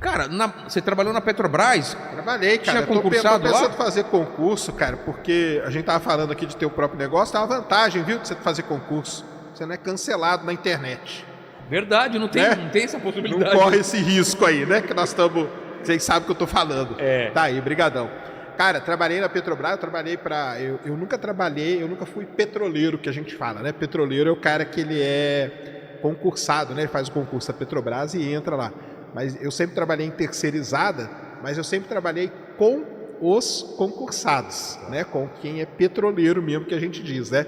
Cara, você trabalhou na Petrobras? Trabalhei, cara. Tinha concursado eu tô pensando lá? em fazer concurso, cara, porque a gente tava falando aqui de ter o próprio negócio, tem uma vantagem, viu, de você fazer concurso. Você não é cancelado na internet. Verdade, não tem, Né? não tem essa possibilidade. Não corre esse risco aí, né? Que nós estamos... Vocês sabem o que eu tô falando. É. Tá aí, brigadão. Cara, trabalhei na Petrobras, eu trabalhei pra... Eu nunca trabalhei, eu nunca fui petroleiro, que a gente fala, né? Petroleiro é o cara que ele é concursado, né? Ele faz o concurso da Petrobras e entra lá. Mas eu sempre trabalhei em terceirizada, mas eu sempre trabalhei com os concursados, né? Com quem é petroleiro mesmo, que a gente diz, né?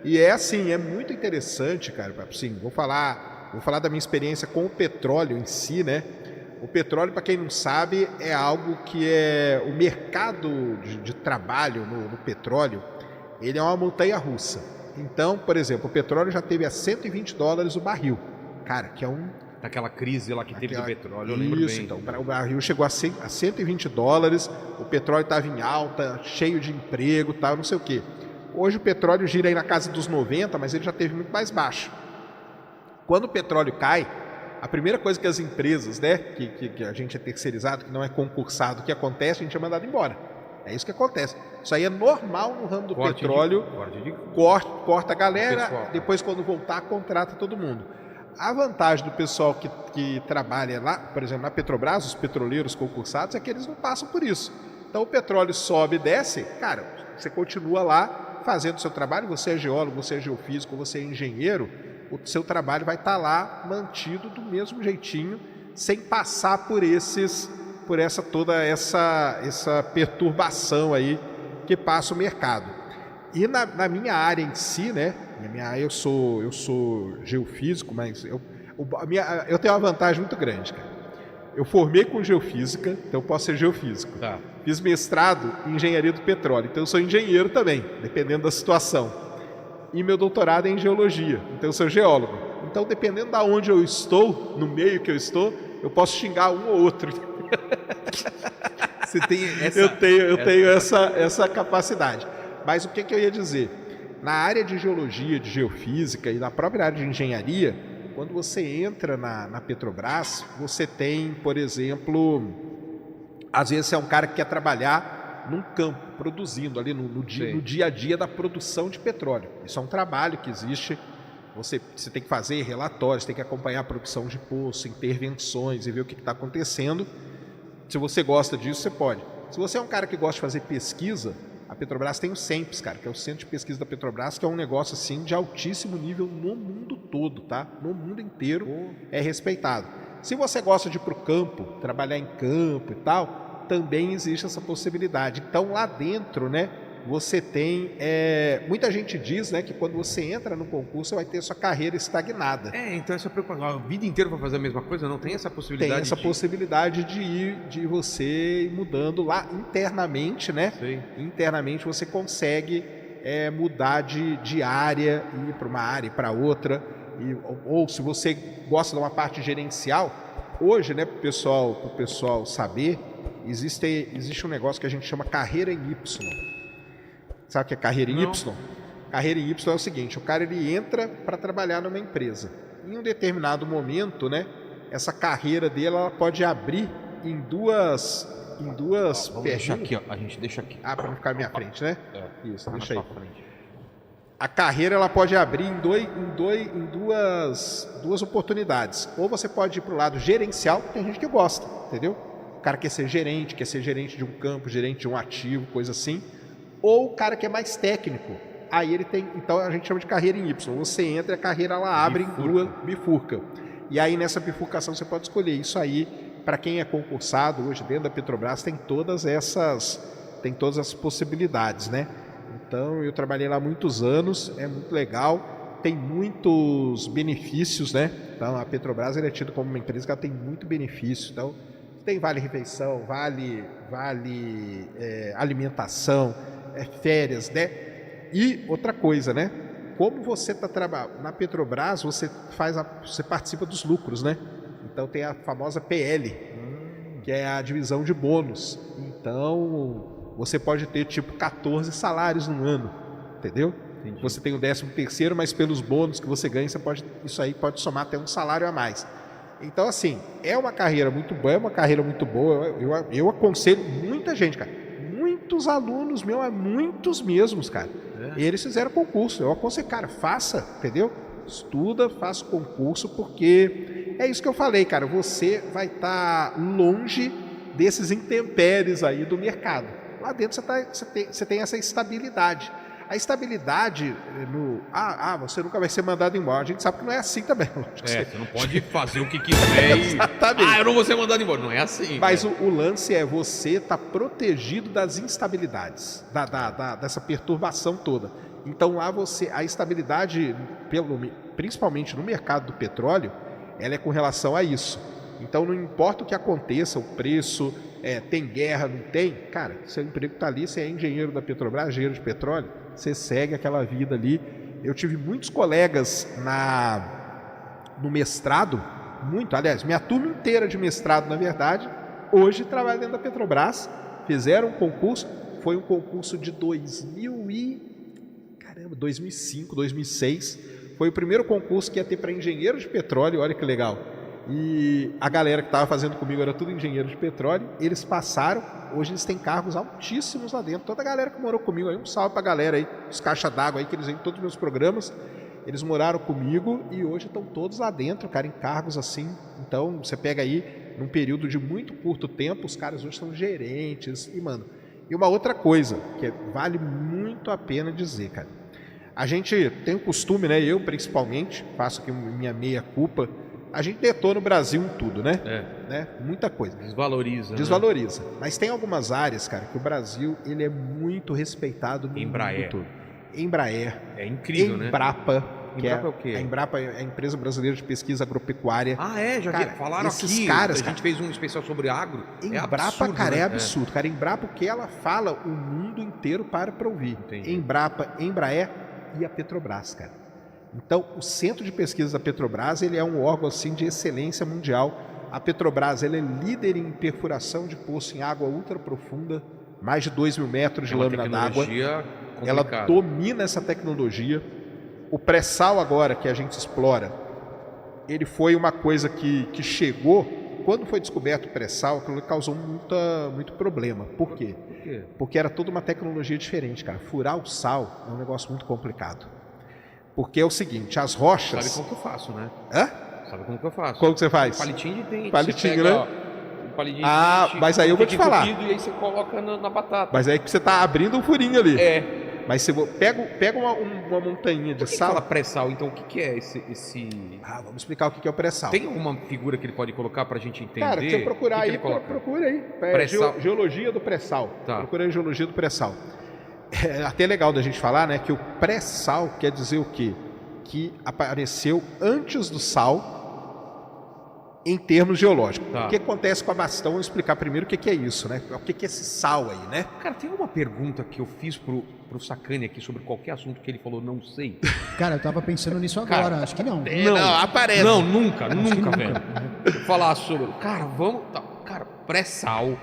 E é assim, é muito interessante, cara. Assim, vou falar da minha experiência com o petróleo em si, né? O petróleo, para quem não sabe, é algo que é... O mercado de trabalho no petróleo, ele é uma montanha-russa. Então, por exemplo, o petróleo já teve a $120 o barril. Cara, que é Daquela crise lá que teve do petróleo, eu lembro Isso, bem. então, o barril chegou a $120, o petróleo estava em alta, cheio de emprego, tal, não sei o quê. Hoje o petróleo gira aí na casa dos 90, mas ele já teve muito mais baixo. Quando o petróleo cai, a primeira coisa que as empresas, né, que a gente é terceirizado, que não é concursado, que acontece, a gente é mandado embora. É isso que acontece. Isso aí é normal no ramo do petróleo. Corta a galera, depois quando voltar, contrata todo mundo. A vantagem do pessoal que trabalha lá, por exemplo, na Petrobras, os petroleiros concursados, é que eles não passam por isso. Então o petróleo sobe e desce, cara, você continua lá fazendo o seu trabalho, você é geólogo, você é geofísico, você é engenheiro, o seu trabalho vai estar lá mantido do mesmo jeitinho, sem passar por toda essa perturbação aí que passa o mercado. E na minha área em si, né? Eu sou geofísico, mas eu tenho uma vantagem muito grande, cara. Eu formei com geofísica, então eu posso ser geofísico. Tá. Fiz mestrado em engenharia do petróleo, então eu sou engenheiro também, dependendo da situação. E meu doutorado é em geologia, então eu sou geólogo. Então, dependendo da onde eu estou, no meio que eu estou, eu posso xingar um ou outro. Você tem essa... Eu tenho essa capacidade. Mas o que eu ia dizer? Na área de geologia, de geofísica e na própria área de engenharia, quando você entra na Petrobras, você tem, por exemplo, às vezes você é um cara que quer trabalhar num campo, produzindo ali no dia a dia da produção de petróleo. Isso é um trabalho que existe. Você tem que fazer relatórios, tem que acompanhar a produção de poço, intervenções e ver o que está acontecendo. Se você gosta disso, você pode. Se você é um cara que gosta de fazer pesquisa, a Petrobras tem o CENPES, cara, que é o Centro de Pesquisa da Petrobras, que é um negócio assim de altíssimo nível no mundo todo, tá? No mundo inteiro é respeitado. Se você gosta de ir para o campo, trabalhar em campo e tal, também existe essa possibilidade. Então lá dentro, né, você tem... muita gente diz, né, que quando você entra no concurso, você vai ter sua carreira estagnada. Então essa preocupação, a vida inteira para fazer a mesma coisa, não tem essa possibilidade? Tem essa possibilidade de você ir mudando lá internamente, né? Sim. Internamente você consegue mudar de área, ir para uma área e para outra. Ou se você gosta de uma parte gerencial, hoje, né, para o pessoal saber, existe um negócio que a gente chama carreira em Y. Sabe o que é carreira em Y? Carreira em Y é o seguinte, o cara ele entra para trabalhar numa empresa. Em um determinado momento, né, essa carreira dele ela pode abrir em duas Vamos deixar aqui, ó. A gente deixa aqui. Para não ficar na minha frente, né? Isso, deixa aí. Frente. A carreira ela pode abrir em duas oportunidades. Ou você pode ir para o lado gerencial, tem gente que gosta, entendeu? O cara quer ser gerente de um campo, gerente de um ativo, coisa assim. Ou o cara que é mais técnico, aí ele tem, então a gente chama de carreira em Y. Você entra e a carreira ela abre em duas, bifurca. E aí nessa bifurcação você pode escolher. Isso aí, para quem é concursado hoje dentro da Petrobras, tem todas essas possibilidades, né? Então eu trabalhei lá muitos anos, é muito legal, tem muitos benefícios, né? Então a Petrobras é tida como uma empresa que ela tem muito benefício. Então tem vale refeição, vale alimentação, férias, né? E outra coisa, né? Como você está trabalhando na Petrobras, você participa dos lucros, né? Então tem a famosa PL, que é a divisão de bônus. Então você pode ter tipo 14 salários no ano, entendeu? Entendi. Você tem o 13º, mas pelos bônus que você ganha, isso aí pode somar até um salário a mais. Então, assim, é uma carreira muito boa, eu aconselho muita gente, cara. Muitos alunos meus, muitos mesmos, cara. Eles fizeram concurso. Eu aconselho, cara, faça, entendeu? Estuda, faça o concurso, porque é isso que eu falei, cara. Você vai estar longe desses intempéries aí do mercado. Lá dentro você tem essa estabilidade. A estabilidade você nunca vai ser mandado embora. A gente sabe que não é assim também. Você não pode fazer o que quiser e... Exatamente. eu não vou ser mandado embora. Não é assim. Mas o lance é você estar protegido das instabilidades, dessa perturbação toda. Então lá a estabilidade, principalmente no mercado do petróleo, ela é com relação a isso. Então não importa o que aconteça, o preço, tem guerra, não tem, cara, seu emprego está ali, você é engenheiro da Petrobras, engenheiro de petróleo, você segue aquela vida ali. Eu tive muitos colegas no mestrado, aliás, minha turma inteira de mestrado, na verdade, hoje trabalha dentro da Petrobras, fizeram um concurso, foi um concurso de 2005, 2006, foi o primeiro concurso que ia ter para engenheiro de petróleo, olha que legal. E a galera que estava fazendo comigo era tudo engenheiro de petróleo, eles passaram, hoje eles têm cargos altíssimos lá dentro. Toda a galera que morou comigo aí, um salve pra galera aí, os caixa d'água aí, que eles vêm em todos os meus programas, eles moraram comigo e hoje estão todos lá dentro, cara, em cargos assim. Então, você pega aí, num período de muito curto tempo, os caras hoje são gerentes. E uma outra coisa, que vale muito a pena dizer, cara. A gente tem o costume, né, eu principalmente, faço aqui minha meia-culpa, a gente detona o Brasil em tudo, né? Muita coisa. Desvaloriza. Né? Mas tem algumas áreas, cara, que o Brasil ele é muito respeitado no mundo todo. Embraer. É incrível, Embrapa, né? Embrapa é o quê? A Embrapa é a empresa brasileira de pesquisa agropecuária. Já cara, falaram esses aqui. Caras, a gente fez um especial sobre agro. Embrapa, absurdo, cara, né? é absurdo. Cara, Embrapa, o que ela fala, o mundo inteiro para ouvir. Entendi. Embrapa, Embraer e a Petrobras, cara. Então, o Centro de Pesquisa da Petrobras, ele é um órgão assim de excelência mundial. A Petrobras, ela é líder em perfuração de poço em água ultraprofunda, mais de 2.000 metros de lâmina d'água. Ela domina essa tecnologia. O pré-sal agora, que a gente explora, ele foi uma coisa que chegou, quando foi descoberto o pré-sal, aquilo causou muito problema. Por quê? Porque era toda uma tecnologia diferente, cara. Furar o sal é um negócio muito complicado. Porque é o seguinte, as rochas... Sabe como que eu faço, né? Sabe como que eu faço? Como que você faz? Palitinho de dente. Palitinho, pega, né? Palitinho de dente, mas aí eu vou te falar. E aí você coloca na batata. Mas aí que você tá abrindo um furinho ali. Mas você pega uma montanha de sal... Fala pré-sal, então o que é esse... vamos explicar o que é o pré-sal. Tem alguma figura que ele pode colocar pra gente entender? Cara, se você procurar aí, procura aí. Geologia do pré-sal. Tá. Procura aí geologia do pré-sal. É até legal da gente falar, né, que o pré-sal quer dizer o quê? Que apareceu antes do sal em termos geológicos. Tá. O que acontece com a Bastão? Vamos explicar primeiro o que é isso, né? O que é esse sal aí, né? Cara, tem uma pergunta que eu fiz pro Sacani aqui sobre qualquer assunto que ele falou, não sei. Cara, eu tava pensando nisso agora, Cara, acho que não. Não, aparece. Não, nunca, velho. Falar sobre... Cara, vamos... Cara, pré-sal,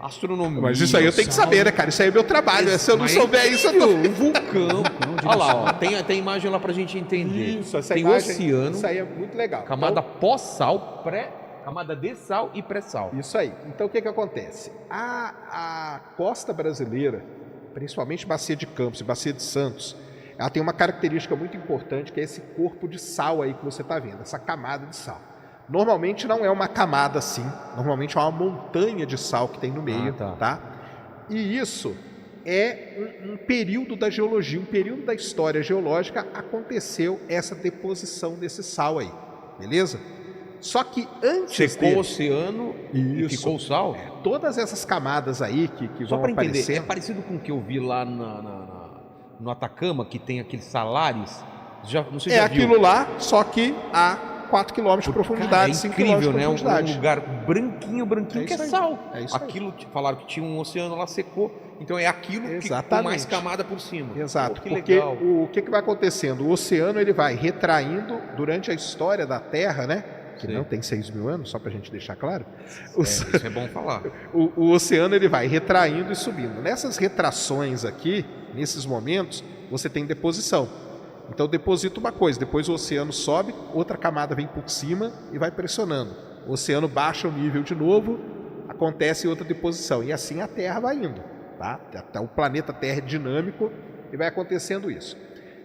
astronomia... Mas isso aí eu tenho que saber, né, cara? Isso aí é meu trabalho. Se eu não souber isso, eu tô... Um vulcão. Olha lá, ó. Tem imagem lá pra gente entender. Isso, essa tem imagem, oceano. Isso aí é muito legal. Camada pós-sal, camada de sal e pré-sal. Isso aí. Então o que acontece? A costa brasileira, principalmente Bacia de Campos e Bacia de Santos, ela tem uma característica muito importante, que é esse corpo de sal aí que você está vendo, essa camada de sal. Normalmente não é uma camada assim, normalmente é uma montanha de sal que tem no meio, tá? E isso é um período da geologia, um período da história geológica, aconteceu essa deposição desse sal aí, beleza? Só que antes secou o oceano e ficou o sal? Todas essas camadas aí que só vão para entender, aparecer... é parecido com o que eu vi lá no Atacama, que tem aqueles salares. Não sei se já aquilo viu. Lá, só que a 4 km de profundidade, é 5 incrível, km de né? profundidade. Um lugar branquinho que é sal. É isso aquilo, falaram que tinha um oceano lá, secou. Então é aquilo que com mais camada por cima. Exato, que porque legal. o que vai acontecendo? O oceano ele vai retraindo durante a história da Terra, né? Que não tem 6.000 anos, só pra gente deixar claro. Isso é bom falar. O oceano ele vai retraindo e subindo. Nessas retrações aqui, nesses momentos, você tem deposição. Então deposita uma coisa, depois o oceano sobe, outra camada vem por cima e vai pressionando. O oceano baixa o nível de novo, acontece outra deposição. E assim a Terra vai indo. Tá? Até o planeta Terra é dinâmico e vai acontecendo isso.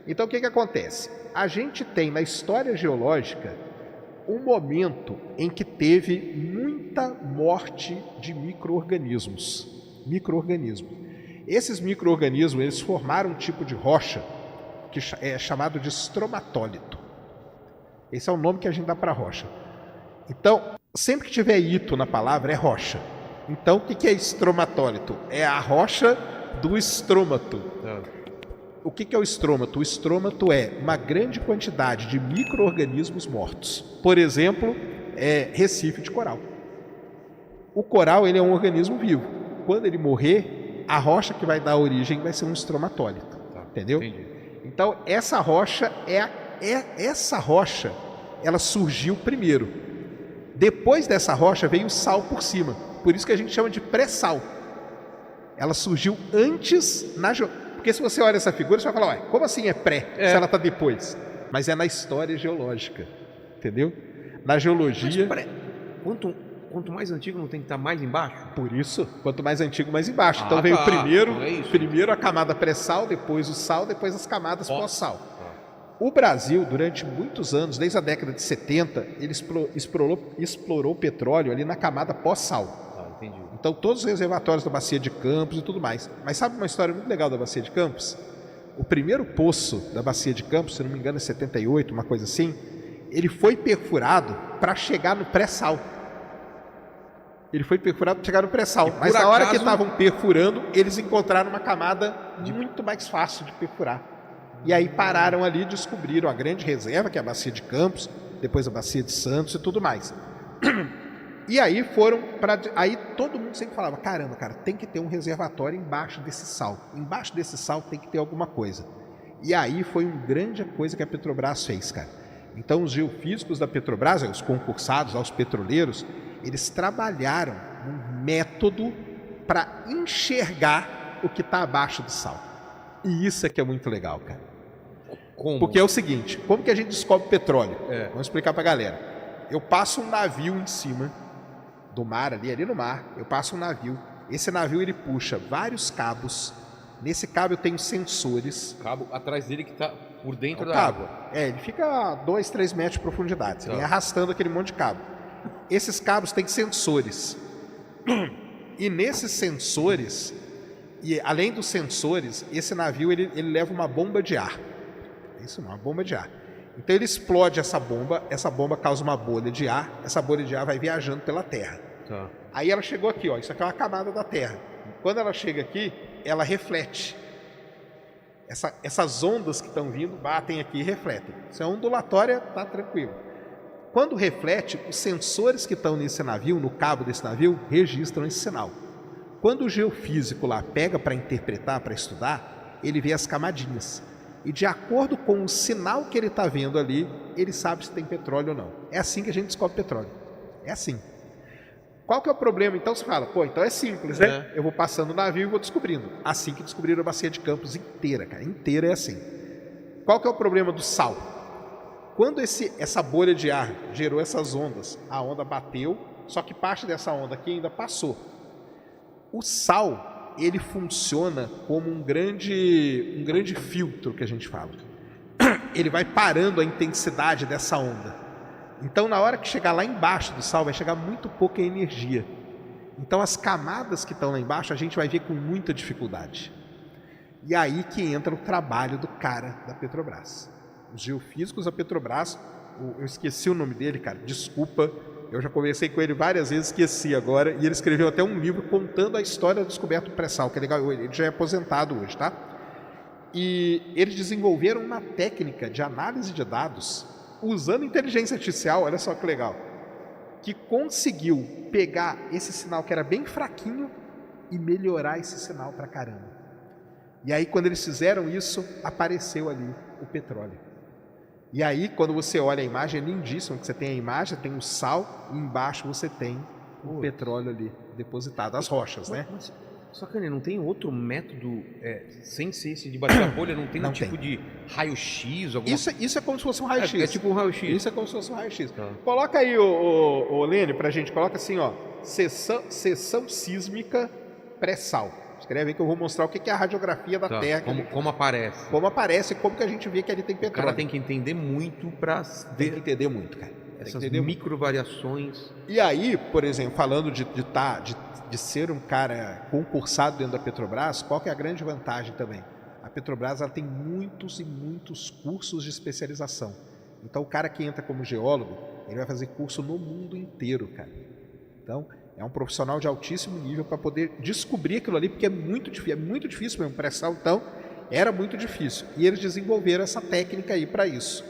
Então o que acontece? A gente tem na história geológica um momento em que teve muita morte de micro-organismos. Esses micro-organismos, eles formaram um tipo de rocha que é chamado de estromatólito. Esse é o nome que a gente dá para a rocha. Então, sempre que tiver ito na palavra, é rocha. Então, o que é estromatólito? É a rocha do estrômato. O que é o estrômato? O estrômato é uma grande quantidade de micro-organismos mortos. Por exemplo, recife de coral. O coral, ele é um organismo vivo. Quando ele morrer, a rocha que vai dar origem vai ser um estromatólito. Entendeu? Entendi. Então, essa rocha ela surgiu primeiro. Depois dessa rocha veio o sal por cima. Por isso que a gente chama de pré-sal. Ela surgiu antes porque se você olha essa figura, você vai falar, ué, como assim é pré? Se ela está depois. Mas é na história geológica. Entendeu? Na geologia... Mas quanto mais antigo não tem que estar mais embaixo? Por isso, quanto mais antigo, mais embaixo. Então veio primeiro a camada pré-sal, depois o sal, depois as camadas pós-sal. O Brasil, durante muitos anos, desde a década de 70, ele explorou petróleo ali na camada pós-sal. Entendi. Então todos os reservatórios da Bacia de Campos e tudo mais. Mas sabe uma história muito legal da Bacia de Campos? O primeiro poço da Bacia de Campos, se não me engano é 78, uma coisa assim, ele foi perfurado para chegar no pré-sal. Mas na hora que estavam perfurando, eles encontraram uma camada muito mais fácil de perfurar. E aí pararam ali e descobriram a grande reserva, que é a Bacia de Campos, depois a Bacia de Santos e tudo mais. E aí aí todo mundo sempre falava, caramba, cara, tem que ter um reservatório embaixo desse sal. Embaixo desse sal tem que ter alguma coisa. E aí foi uma grande coisa que a Petrobras fez, cara. Então os geofísicos da Petrobras, os concursados, os petroleiros, eles trabalharam um método para enxergar o que está abaixo do sal. E isso é que é muito legal, cara. Como? Porque é o seguinte, como que a gente descobre petróleo? Vamos explicar para a galera. Eu passo um navio em cima do mar, ali no mar, eu passo um navio. Esse navio, ele puxa vários cabos. Nesse cabo eu tenho sensores. Cabo atrás dele que está por dentro da cabo. água. Ele fica a 2, 3 metros de profundidade. Você vem arrastando aquele monte de cabo. Esses cabos têm sensores. E nesses sensores, e além dos sensores, esse navio ele leva uma bomba de ar. Isso, uma bomba de ar. Então ele explode essa bomba causa uma bolha de ar, essa bolha de ar vai viajando pela Terra. Aí ela chegou aqui, isso aqui é uma camada da Terra. Quando ela chega aqui, ela reflete. Essas ondas que estão vindo batem aqui e refletem. Se é ondulatória, tá tranquilo. Quando reflete, os sensores que estão nesse navio, no cabo desse navio, registram esse sinal. Quando o geofísico lá pega para interpretar, para estudar, ele vê as camadinhas. E de acordo com o sinal que ele está vendo ali, ele sabe se tem petróleo ou não. É assim que a gente descobre petróleo. É assim. Qual que é o problema? Então você fala, então é simples, né? Eu vou passando o navio e vou descobrindo. Assim que descobriram a Bacia de Campos inteira, cara. Inteira é assim. Qual que é o problema do sal? Quando essa bolha de ar gerou essas ondas, a onda bateu, só que parte dessa onda aqui ainda passou. O sal, ele funciona como um grande filtro que a gente fala. Ele vai parando a intensidade dessa onda. Então, na hora que chegar lá embaixo do sal, vai chegar muito pouca energia. Então, as camadas que estão lá embaixo, a gente vai ver com muita dificuldade. E aí que entra o trabalho do cara da Petrobras. Os geofísicos da Petrobras, eu esqueci o nome dele, cara, desculpa, eu já conversei com ele várias vezes, esqueci agora, e ele escreveu até um livro contando a história da descoberta do pré-sal, que é legal, ele já é aposentado hoje, tá? E eles desenvolveram uma técnica de análise de dados, usando inteligência artificial, olha só que legal, que conseguiu pegar esse sinal que era bem fraquinho e melhorar esse sinal pra caramba. E aí, quando eles fizeram isso, apareceu ali o petróleo. E aí, quando você olha a imagem, é lindíssimo, que você tem a imagem, tem o sal, e embaixo você tem o petróleo ali depositado, as rochas, né? Sacane, não tem outro método, sem ser esse de bater a bolha, não tem Não um tipo de raio-x? Alguma... Isso é como se fosse um raio-x. É tipo um raio-x. Isso é como se fosse um raio-x. Tá. Coloca aí, o Lênin, pra gente. Coloca assim, ó. Seção sísmica pré-sal. Escreve aí que eu vou mostrar o que é a radiografia da Tá, Terra. como aparece. Como aparece e como que a gente vê que ali tem O petróleo. cara tem que entender muito pra Tem que entender muito, cara. essas micro-variações. E aí, por exemplo, falando de ser um cara concursado dentro da Petrobras, qual que é a grande vantagem também? A Petrobras ela tem muitos e muitos cursos de especialização. Então, o cara que entra como geólogo, ele vai fazer curso no mundo inteiro, cara. Então, é um profissional de altíssimo nível para poder descobrir aquilo ali, porque é muito difícil mesmo. Pré-sal, então, era muito difícil. E eles desenvolveram essa técnica aí para isso.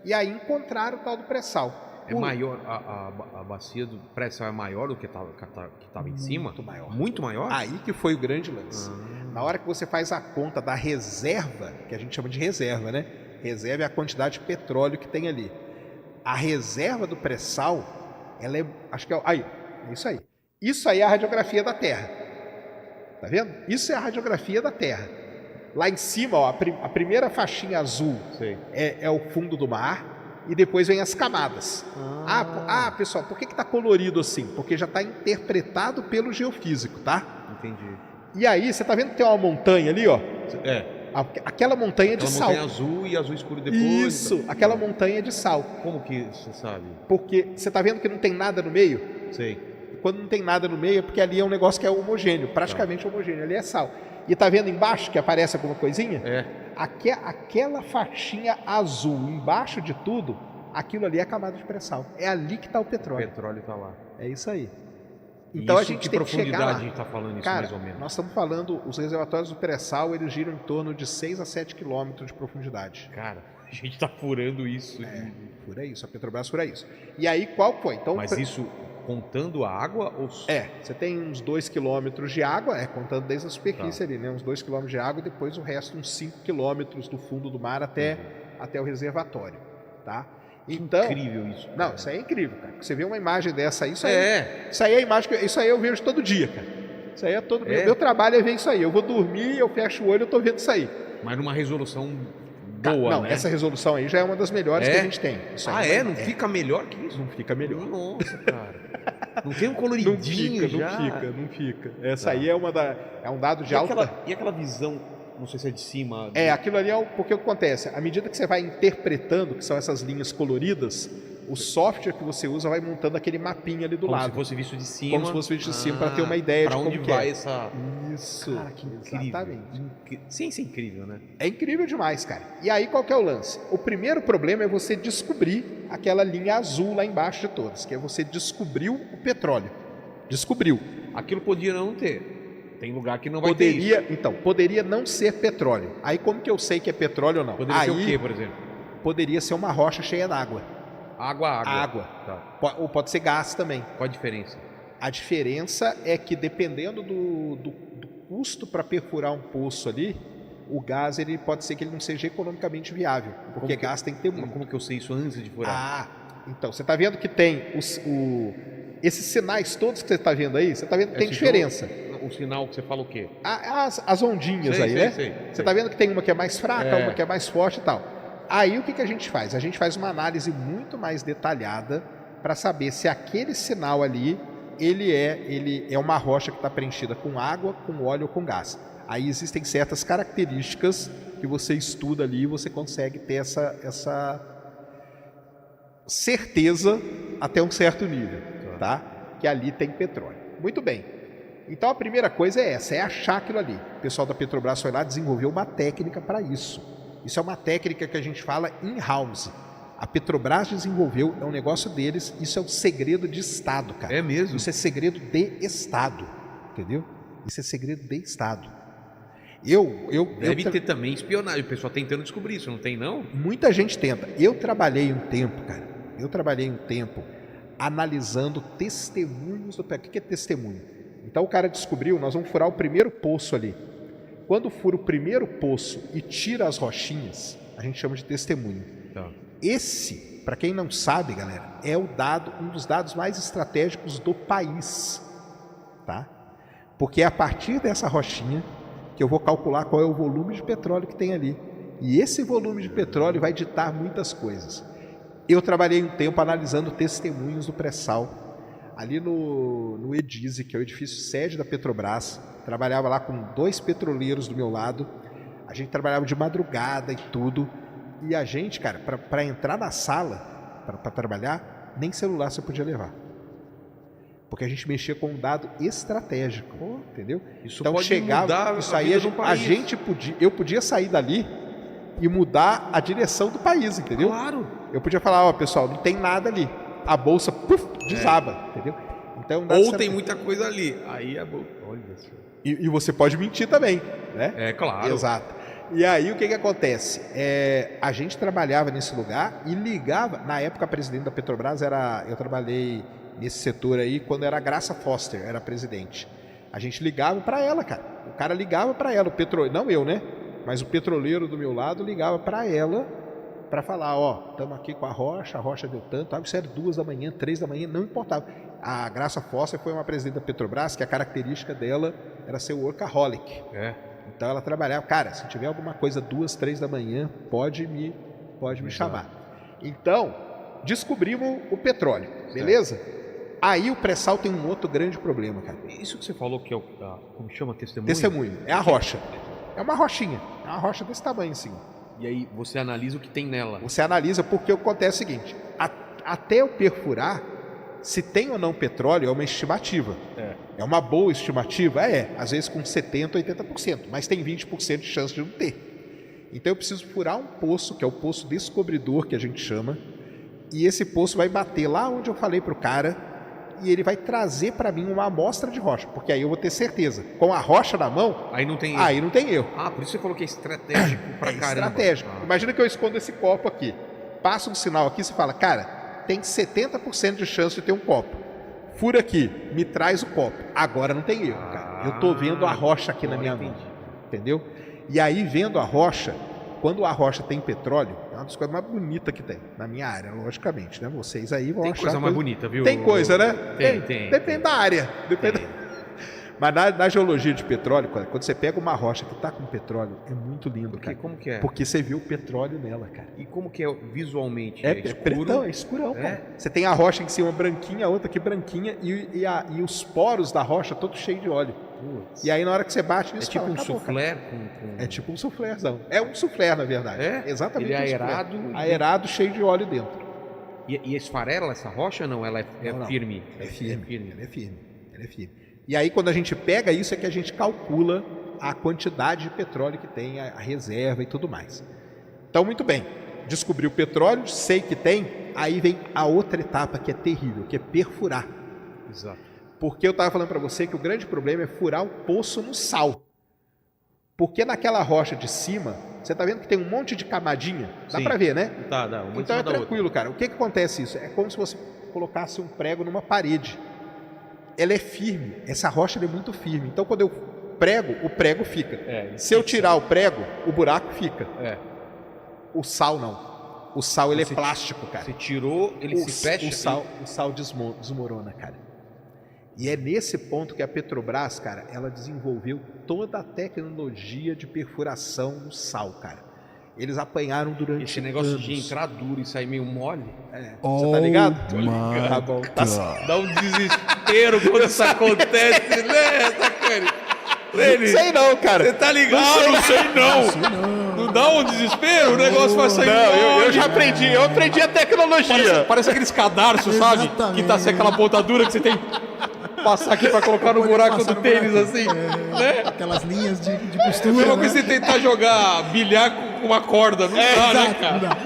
E aí encontraram o tal do pré-sal. É maior, a bacia do pré-sal é maior do que estava em cima? Muito maior. Muito maior? Aí que foi o grande lance. Na hora que você faz a conta da reserva, que a gente chama de reserva, né? Reserva é a quantidade de petróleo que tem ali. A reserva do pré-sal, ela é, acho que é, aí, é isso aí. Isso aí é a radiografia da Terra. Tá vendo? Isso é a radiografia da Terra. Lá em cima, ó, a primeira faixinha azul é o fundo do mar e depois vem as camadas. Pessoal, por que está colorido assim? Porque já está interpretado pelo geofísico, tá? Entendi. E aí, você tá vendo que tem uma montanha ali, ó? Aquela montanha de sal. Montanha azul e azul escuro depois. Isso, aquela montanha de sal. Como que você sabe? Porque você tá vendo que não tem nada no meio? Sei. Quando não tem nada no meio é porque ali é um negócio que é homogêneo, praticamente homogêneo, ali é sal. E tá vendo embaixo que aparece alguma coisinha? Aquela faixinha azul embaixo de tudo, aquilo ali é a camada de pré-sal. É ali que tá o petróleo. O petróleo tá lá. É isso aí. Então a gente tem que chegar lá. A gente está falando isso, cara, mais ou menos? Nós estamos falando, os reservatórios do pré-sal, eles giram em torno de 6 a 7 quilômetros de profundidade. Cara, a gente está furando isso. Fura isso, a Petrobras fura isso. E aí, qual foi? Então, mas isso contando a água? Ou... você tem uns 2 quilômetros de água, contando desde a superfície ali, né? Uns 2 quilômetros de água e depois o resto, uns 5 quilômetros do fundo do mar até o reservatório, tá? Então, incrível isso. Cara. Não, isso aí é incrível, cara. Você vê uma imagem dessa aí, isso aí é a imagem isso aí eu vejo todo dia, cara. Isso aí é todo dia. Meu trabalho é ver isso aí. Eu vou dormir, eu fecho o olho, eu tô vendo isso aí. Mas numa resolução boa, não, né? Essa resolução aí já é uma das melhores que a gente tem. Isso aí não fica melhor que isso? Não fica melhor. Nossa, cara. Não tem um coloridinho Não fica. Essa aí é um dado de alta... E aquela visão... Não sei se é de cima... Aquilo ali porque o que acontece? À medida que você vai interpretando, que são essas linhas coloridas, o software que você usa vai montando aquele mapinha ali do lado. Como se fosse visto de cima. Como se fosse visto de cima, para ter uma ideia de como onde vai essa... Isso. Cara, que incrível. Exatamente. Ciência é incrível, né? É incrível demais, cara. E aí, qual que é o lance? O primeiro problema é você descobrir aquela linha azul lá embaixo de todas, que é você descobriu o petróleo. Descobriu. Aquilo podia não ter. Tem lugar que não vai ter isso. Então, poderia não ser petróleo. Aí como que eu sei que é petróleo ou não? Poderia ser o quê, por exemplo? Poderia ser uma rocha cheia d'água. Água. Tá. Ou pode ser gás também. Qual a diferença? A diferença é que dependendo do custo para perfurar um poço ali, o gás ele pode ser que ele não seja economicamente viável. Porque gás tem que ter muito. Como que eu sei isso antes de furar? Então, você está vendo que tem esses sinais todos que você está vendo aí, você está vendo que tem diferença. O sinal que você fala o quê? As ondinhas né? Você está vendo que tem uma que é mais fraca, uma que é mais forte e tal. Aí o que a gente faz? A gente faz uma análise muito mais detalhada para saber se aquele sinal ali ele é uma rocha que está preenchida com água, com óleo ou com gás. Aí existem certas características que você estuda ali e você consegue ter essa certeza até um certo nível, tá? Que ali tem petróleo. Muito bem. Então a primeira coisa é essa, é achar aquilo ali. O pessoal da Petrobras foi lá e desenvolveu uma técnica para isso. Isso é uma técnica que a gente fala in-house. A Petrobras desenvolveu, é um negócio deles, isso é um segredo de Estado, cara. É mesmo? Isso é segredo de Estado, entendeu? Isso é segredo de Estado. Deve ter também espionagem, o pessoal tentando descobrir isso, não tem não? Muita gente tenta. Eu trabalhei um tempo, cara, analisando testemunhos do petróleo. O que é testemunho? Então o cara descobriu, nós vamos furar o primeiro poço ali. Quando fura o primeiro poço e tira as rochinhas, a gente chama de testemunho. Tá. Esse, para quem não sabe, galera, é um dos dados mais estratégicos do país, tá? Porque é a partir dessa rochinha que eu vou calcular qual é o volume de petróleo que tem ali. E esse volume de petróleo vai ditar muitas coisas. Eu trabalhei um tempo analisando testemunhos do pré-sal ali no Edise, que é o edifício sede da Petrobras. Trabalhava lá com 2 petroleiros do meu lado. A gente trabalhava de madrugada e tudo. E a gente, cara, para entrar na sala, para trabalhar, nem celular você podia levar. Porque a gente mexia com um dado estratégico, entendeu? Isso então pode chegava, mudar isso a aí vida de um país. eu podia sair dali e mudar a direção do país, entendeu? Claro. Eu podia falar, ó, pessoal, não tem nada ali. A bolsa, puf, desaba, entendeu? Então, Ou tem muita coisa ali. Aí a bolsa... Olha só. E você pode mentir também, né? É, claro. Exato. E aí o que acontece? A gente trabalhava nesse lugar e ligava. Na época, a presidente da Petrobras eu trabalhei nesse setor aí quando era a Graça Foster, era a presidente. A gente ligava para ela, cara. O cara ligava para ela, o petroleiro, não eu, né? Mas o petroleiro do meu lado ligava para ela para falar, ó, estamos aqui com a rocha deu tanto, isso era 2 da manhã, 3 da manhã, não importava. A Graça Foster foi uma presidente da Petrobras que a característica dela era ser workaholic. Então ela trabalhava, cara, se tiver alguma coisa 2, 3 da manhã, pode me chamar. Então, descobrimos o petróleo, beleza? Aí o pré-sal tem um outro grande problema, cara. Isso que você falou que é o... como chama? Testemunho? Testemunho, é a rocha. É uma rochinha, é uma rocha desse tamanho assim. E aí você analisa o que tem nela. Você analisa porque acontece o seguinte, até eu perfurar, se tem ou não petróleo é uma estimativa. É uma boa estimativa? Às vezes com 70%, 80%, mas tem 20% de chance de não ter. Então eu preciso furar um poço, que é o poço descobridor, que a gente chama, e esse poço vai bater lá onde eu falei para o cara, e ele vai trazer para mim uma amostra de rocha, porque aí eu vou ter certeza. Com a rocha na mão, aí não tem erro. Aí não tem erro. Por isso você falou que é estratégico pra caramba. Estratégico. Imagina que eu escondo esse copo aqui, passa um sinal aqui, você fala, cara, tem 70% de chance de ter um copo. Fura aqui, me traz o copo. Agora não tem erro, cara. Eu tô vendo a rocha aqui na minha mão. Entendeu? E aí, vendo a rocha, quando a rocha tem petróleo, é uma das coisas mais bonitas que tem, na minha área, logicamente, né? Vocês aí vão achar... Tem coisa mais bonita, viu? Tem coisa, né? Tem. Depende da área. Mas na geologia de petróleo, quando você pega uma rocha que está com petróleo, é muito lindo, cara. Como que é? Porque você viu o petróleo nela, cara. E como que é visualmente? É escuro? É escurão, cara. Você tem a rocha em cima branquinha, a outra aqui branquinha, e os poros da rocha todos cheios de óleo. E aí na hora que você bate nisso, tipo um soufflé? É tipo um soufflézão. É um soufflé, na verdade. Exatamente. Ele é aerado? Aerado, cheio de óleo dentro. E esfarela essa rocha ou não? Ela não. Firme? É firme. Ela é firme. E aí quando a gente pega isso é que a gente calcula a quantidade de petróleo que tem, a reserva e tudo mais. Então, muito bem. Descobri o petróleo, sei que tem, aí vem a outra etapa que é terrível, que é perfurar. Exato. Porque eu estava falando para você que o grande problema é furar o poço no sal. Porque naquela rocha de cima, você está vendo que tem um monte de camadinha? Dá para ver, né? Dá. Então é tranquilo, cara. O que acontece isso? É como se você colocasse um prego numa parede. Ela é firme. Essa rocha é muito firme. Então quando eu prego, o prego fica. Se eu tirar o prego, o buraco fica. O sal não. O sal ele é plástico, cara. Você tirou, ele se fecha. O sal desmorona, cara. E é nesse ponto que a Petrobras, cara, ela desenvolveu toda a tecnologia de perfuração no sal, cara. Eles apanharam durante esse negócio anos. De entrar duro e sair meio mole. Você tá ligado? Tô ligado. Tá bom. Dá um desespero quando isso acontece, né, Sacani? Não sei não, cara. Você tá ligado? Não sei não. Não dá um desespero? O negócio vai sair mole. Eu já aprendi. Eu aprendi a tecnologia. Parece aqueles cadarços, sabe? Que tá sem aquela pontadura que você tem... Passar aqui pra colocar no buraco do tênis, assim, né? Aquelas linhas de costura. Mesma coisa que você tentar jogar bilhar com uma corda, não dá, né, cara?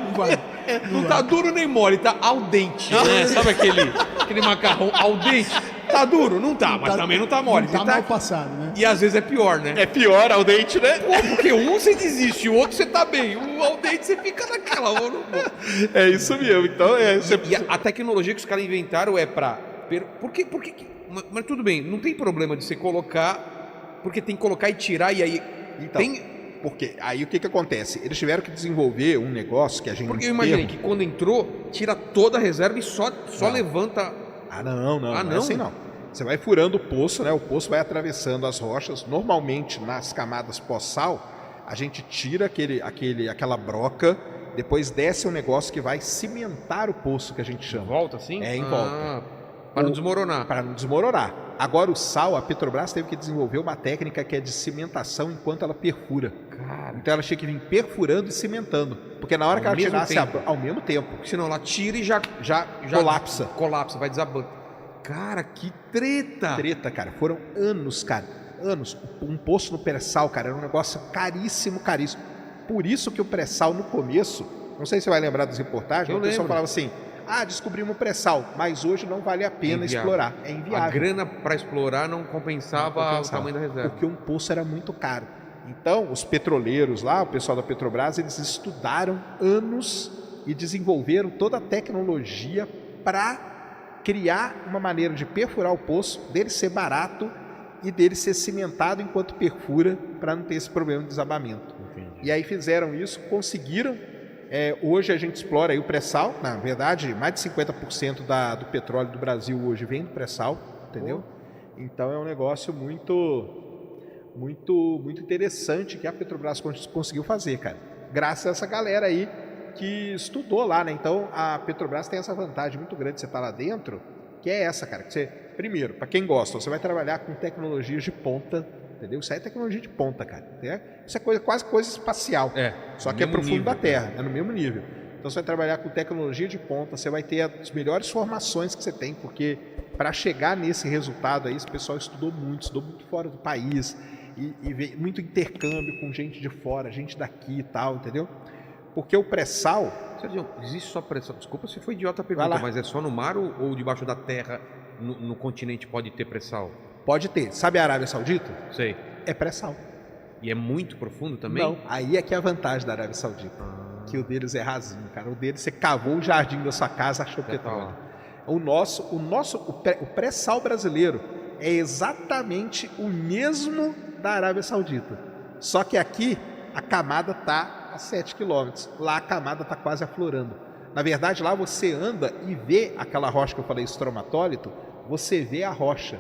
Não tá duro nem mole, tá al dente, né? Sabe aquele macarrão al dente? Tá duro? Não tá, mas também não tá mole. Não tá mal passado, né? E às vezes é pior, né? É pior al dente, né? Porque um você desiste, o outro você tá bem. O al dente você fica naquela. É isso mesmo, então E a tecnologia que os caras inventaram é pra... Por que... Mas tudo bem, não tem problema de você colocar, porque tem que colocar e tirar, e aí... Então, porque aí o que acontece? Eles tiveram que desenvolver um negócio que a gente... Porque eu imaginei que quando entrou, tira toda a reserva e só levanta... Não é assim não. Você vai furando o poço, né? O poço vai atravessando as rochas. Normalmente, nas camadas pós-sal, a gente tira aquela broca, depois desce um negócio que vai cimentar o poço, que a gente chama. Volta assim? É, em volta. Para não desmoronar. Para não desmoronar. Agora o sal, a Petrobras teve que desenvolver uma técnica que é de cimentação enquanto ela perfura. Cara. Então ela tinha que vir perfurando e cimentando. Porque na hora que ela tirasse ao mesmo tempo. Porque senão ela tira e já colapsa. Colapsa, vai desabando. Cara, que treta! Treta, cara. Foram anos, cara. Anos. Um poço no pré-sal, cara, era um negócio caríssimo, caríssimo. Por isso que o pré-sal no começo, não sei se você vai lembrar das reportagens, o pessoal falava assim, descobrimos o pré-sal, mas hoje não vale a pena explorar. É inviável. A grana para explorar não compensava o tamanho da reserva. Porque um poço era muito caro. Então, os petroleiros lá, o pessoal da Petrobras, eles estudaram anos e desenvolveram toda a tecnologia para criar uma maneira de perfurar o poço, dele ser barato e dele ser cimentado enquanto perfura, para não ter esse problema de desabamento. Entendi. E aí fizeram isso, conseguiram. Hoje a gente explora aí o pré-sal. Na verdade, mais de 50% do petróleo do Brasil hoje vem do pré-sal, entendeu? Então é um negócio muito interessante que a Petrobras conseguiu fazer, cara. Graças a essa galera aí que estudou lá, né? Então a Petrobras tem essa vantagem muito grande de você estar lá dentro, que é essa, cara. Que você, primeiro, para quem gosta, você vai trabalhar com tecnologias de ponta, entendeu? Isso aí é tecnologia de ponta, cara. Isso é quase coisa espacial. Só que é pro fundo da Terra, é no mesmo nível. Então você vai trabalhar com tecnologia de ponta, você vai ter as melhores formações que você tem, porque para chegar nesse resultado aí, esse pessoal estudou muito fora do país, e veio muito intercâmbio com gente de fora, gente daqui e tal, entendeu? Porque o pré-sal... Sérgio, existe só pré-sal? Desculpa se foi idiota a pergunta, mas é só no mar ou debaixo da terra, no continente pode ter pré-sal? Pode ter. Sabe a Arábia Saudita? Sei. É pré-sal. E é muito profundo também? Não, aí é que é a vantagem da Arábia Saudita. Que o deles é rasinho, cara. O deles, você cavou o jardim da sua casa, achou petróleo. O pré-sal brasileiro é exatamente o mesmo da Arábia Saudita. Só que aqui a camada está a 7 km. Lá a camada está quase aflorando. Na verdade, lá você anda e vê aquela rocha que eu falei, estromatólito, você vê a rocha.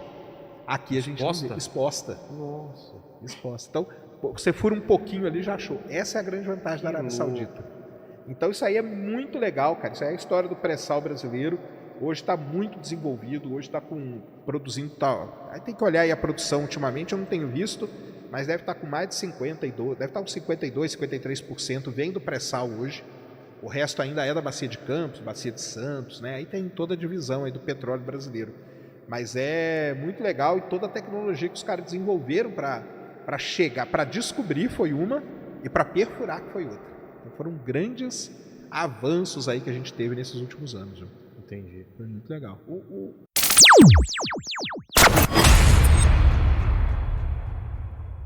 Aqui a gente não vê, exposta. Nossa. Exposta. Então, você fura um pouquinho ali, já achou. Essa é a grande vantagem da Arábia Saudita. Então isso aí é muito legal, cara. Isso aí é a história do pré-sal brasileiro. Hoje está muito desenvolvido, hoje está produzindo tal. Aí tem que olhar aí a produção ultimamente, eu não tenho visto, mas deve estar com mais de 52%, deve estar com 52%, 53% vem do pré-sal hoje. O resto ainda é da Bacia de Campos, Bacia de Santos, né? Aí tem toda a divisão aí do petróleo brasileiro. Mas é muito legal e toda a tecnologia que os caras desenvolveram para chegar, para descobrir foi uma e para perfurar que foi outra. Então foram grandes avanços aí que a gente teve nesses últimos anos. Viu? Entendi. Foi muito legal.